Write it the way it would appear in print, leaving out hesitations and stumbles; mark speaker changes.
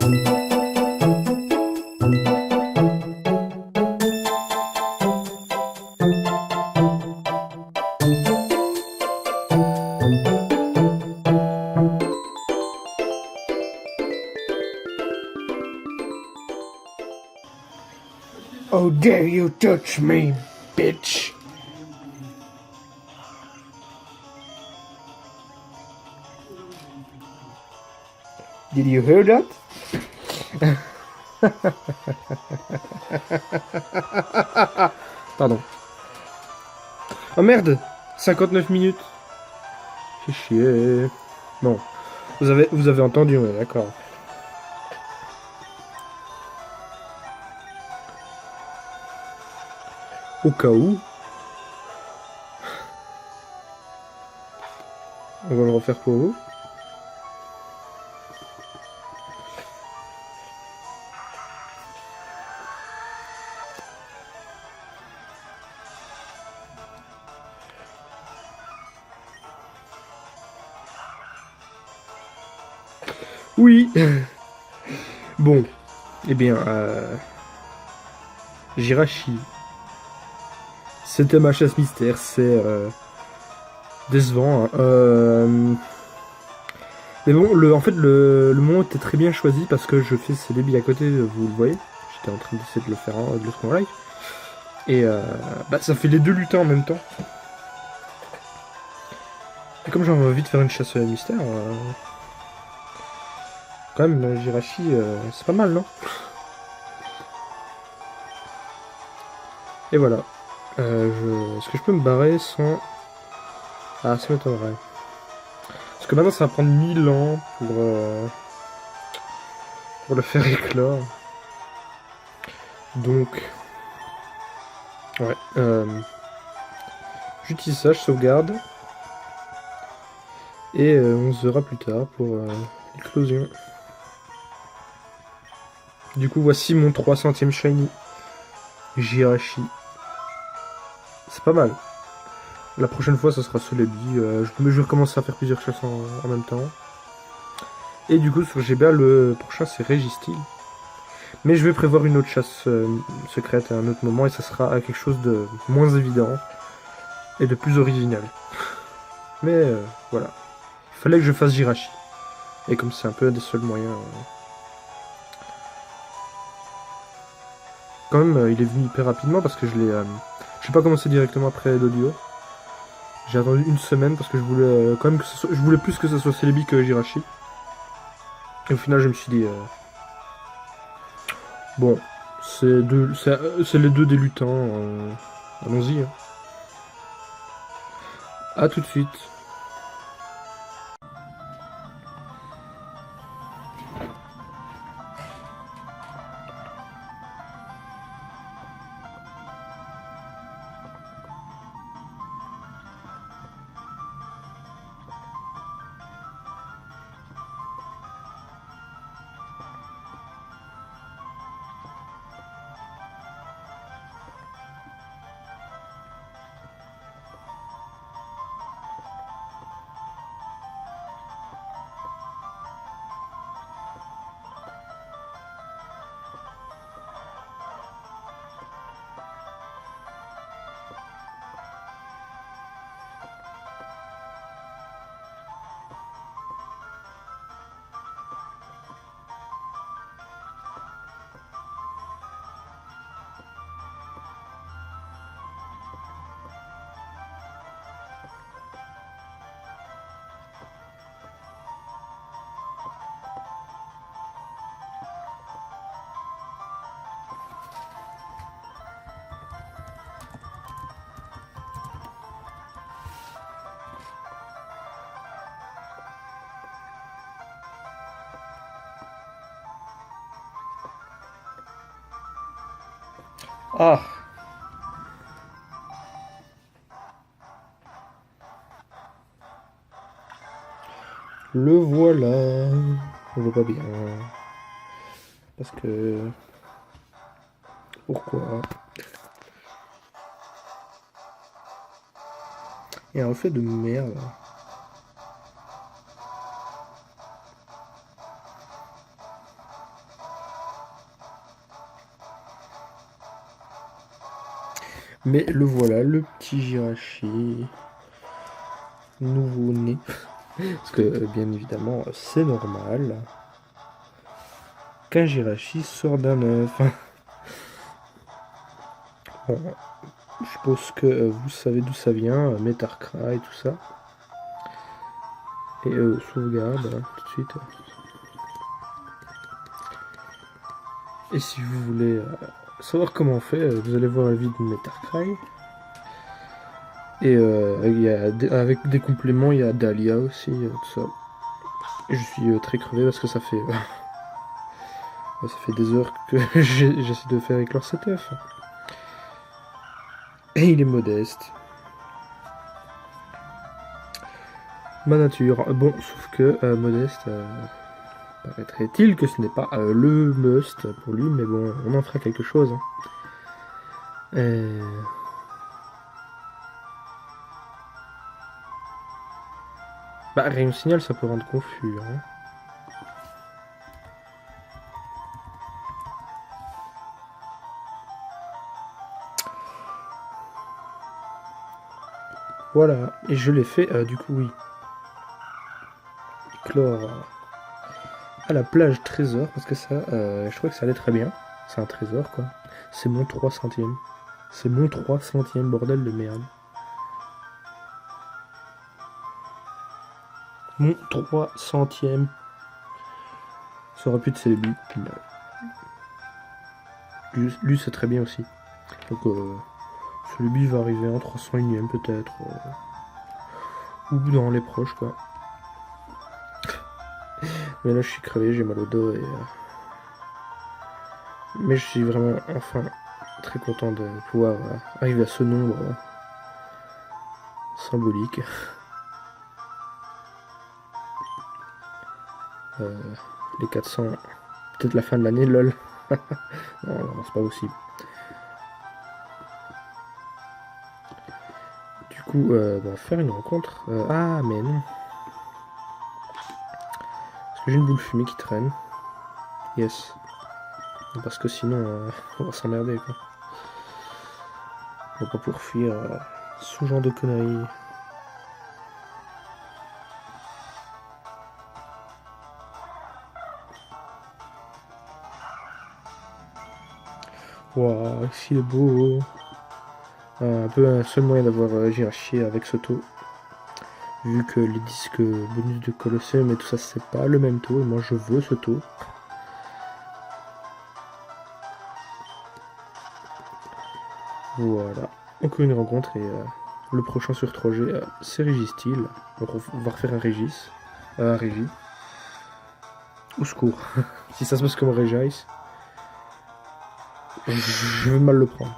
Speaker 1: How dare you touch me, bitch! Did you hear that? Pardon. Oh merde! 59 minutes. Fais chier. Bon. Vous avez entendu, ouais, d'accord. Au cas où. On va le refaire pour vous. Oui. Bon. Eh bien, Jirachi. C'était ma chasse mystère. C'est décevant. Hein. Mais bon, en fait, le moment était très bien choisi parce que je fais ces débits à côté, vous le voyez. J'étais en train d'essayer de le faire, de le faire en live. Et bah, ça fait les deux lutins en même temps. Et comme j'ai envie de faire une chasse mystère, quand même, Jirachi, c'est pas mal, non? Et voilà. Est-ce que je peux me barrer sans... Ah, ça m'étonnerait. Parce que maintenant, ça va prendre 1000 ans pour le faire éclore. Donc... Ouais. J'utilise ça, je sauvegarde. Et on se verra plus tard pour l'éclosion. Du coup, voici mon 300ème shiny. Jirachi. C'est pas mal. La prochaine fois, ça sera Celebi. Je vais recommencer à faire plusieurs chasses en même temps. Et du coup, sur GBA, le prochain, c'est Registeel. Mais je vais prévoir une autre chasse secrète à un autre moment. Et ça sera à quelque chose de moins évident. Et de plus original. Mais voilà. Il fallait que je fasse Jirachi. Et comme c'est un peu un des seuls moyens... Quand même, il est venu hyper rapidement parce que je l'ai... je n'ai pas commencé directement après l'audio. J'ai attendu une semaine parce que je voulais quand même que je voulais plus que ce soit Celebi que Jirachi. Et au final, je me suis dit... bon, c'est les deux des lutins. Allons-y. Hein. A tout de suite. Ah. Le voilà. On voit pas bien. Parce que... Pourquoi? Il y a un reflet de merde. Mais le voilà, le petit Jirachi. Nouveau-né. Parce que, bien évidemment, c'est normal qu'un Jirachi sort d'un œuf. Bon, je suppose que vous savez d'où ça vient, Metarkra et tout ça. Et sauvegarde, tout de suite. Et si vous voulez savoir comment on fait, vous allez voir la vidéo de Metarcry. Et avec des compléments, il y a Dahlia aussi, tout ça. Et je suis très crevé parce que ça fait des heures que j'essaie de faire éclore cet œuf. Et il est modeste. Ma nature. Bon, sauf que modeste, paraîtrait-il que ce n'est pas le must pour lui, mais bon, on en fera quelque chose. Hein. Bah, rayon signal, ça peut rendre confus. Hein. Voilà, et je l'ai fait, du coup, oui. Éclore à la plage trésor, parce que ça, je trouvais que ça allait très bien. C'est un trésor, quoi. C'est mon 300e. C'est mon 300e, bordel de merde. Mon 300e. Ça aurait pu être Célébi. Lui, c'est très bien aussi. Donc, Célébi va arriver en 301e peut-être. Ou dans les proches, quoi. Mais là, je suis crevé, j'ai mal au dos. Mais je suis vraiment, enfin, très content de pouvoir arriver à ce nombre symbolique. Les 400, peut-être la fin de l'année, lol. non, c'est pas possible. Du coup, on va faire une rencontre. Ah, mais non. Parce que j'ai une boule fumée qui traîne. Yes. Parce que sinon, on va s'emmerder, quoi. On va pas pouvoir fuir ce genre de conneries. Waouh, s'il est beau. Un peu un seul moyen d'avoir Jirachi avec Soto. Vu que les disques bonus de Colosseum et tout ça, c'est pas le même taux. Et moi, je veux ce taux. Voilà. Encore une rencontre et le prochain sur 3G, c'est Régis-t-il. Donc on va refaire un Régis. Un Régis. Au secours. Si ça se passe comme Régis, je vais mal le prendre.